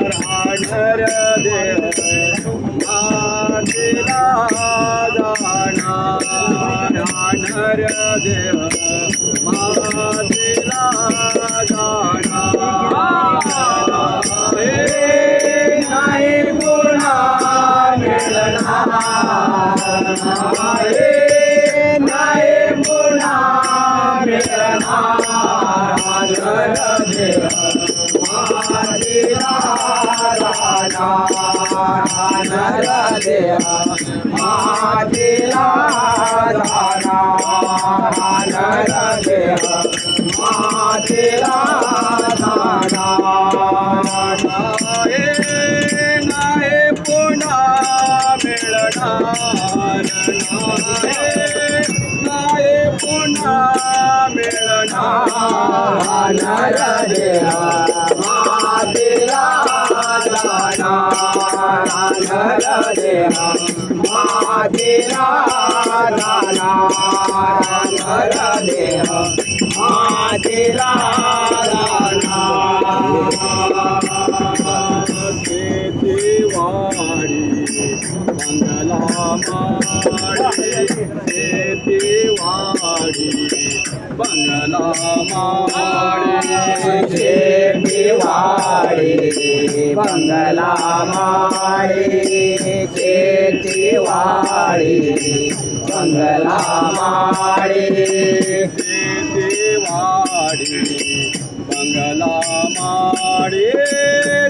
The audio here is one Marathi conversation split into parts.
राहणार देह मातीला जाणार राहणार देह मातीला जाणार नाही पुन्हा मिळणार नाही पुन्हा मिळणार देह मातीला जाणार देह मातीला जाणार देह मातीला जाणार नाही पुन्हा मिळणार नाही पुन्हा मिळणार देह मातीला जाणार देह मातीला जाणार देह मातीला जाणार शेतीवाडी बंगला माडी शेतीवाडी बंगला माडी शेतीवाडी बंगला माडी शेतीवाडी बंगला माडी शेतीवाडी बंगला माडी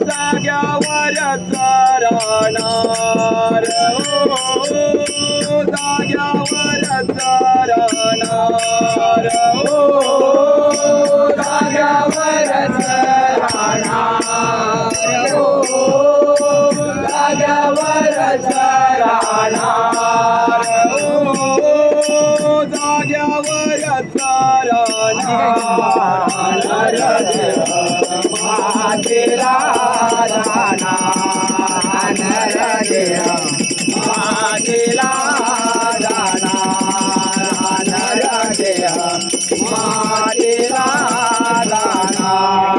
जाग्यावर राहणार जाग्यावर राहणार जाग्यावर राहणार जाग्यावर राहणार जाग्यावर राहणार मातीला जाणार देह मातीला जाणार देह मातीला जाणार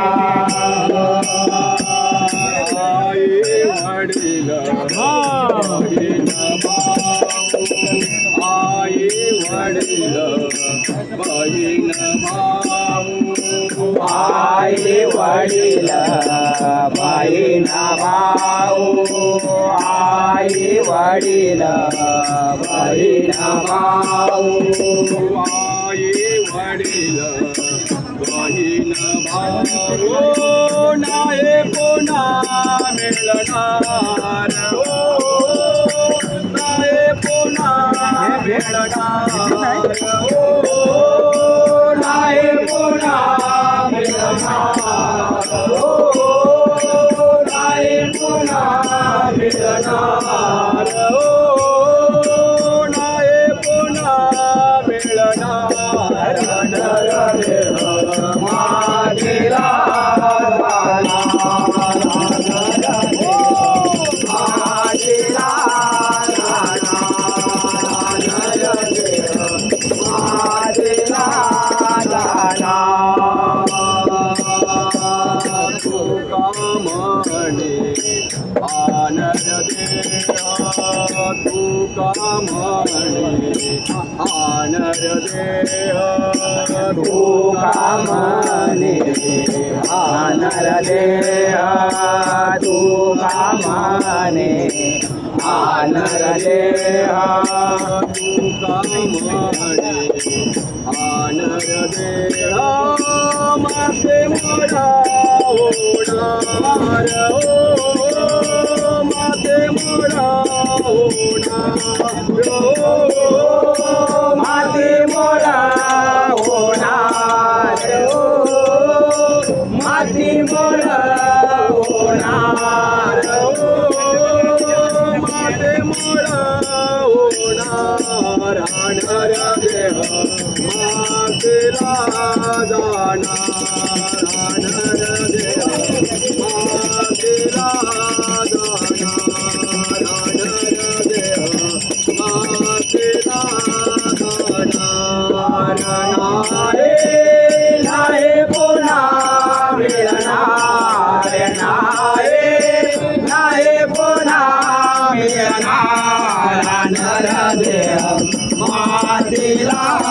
आई वडील बहीण भाऊ आई वडील बहीण भाऊ आई वडील बहीण भाऊ आई वडील बहीण भाऊ आई वडील बहीण भाऊ नाही पुन्हा मिळणार नाही पुन्हा मिळणार नाही पुन्हा मिळणार नाही पुन्हा मिळणार नाही पुन्हा मिळणार मातीला तुकामणे आनर देह तुकामणे आनर देह तुकामणे आनर देह तुकामणे आनर देह तुकामणे आनर देह माते मोरा होणार माते मोरा होणार माते मोरा होणार माते मोरा होणार माते मोरा होणार राहणार देह मातेला जाणार तिला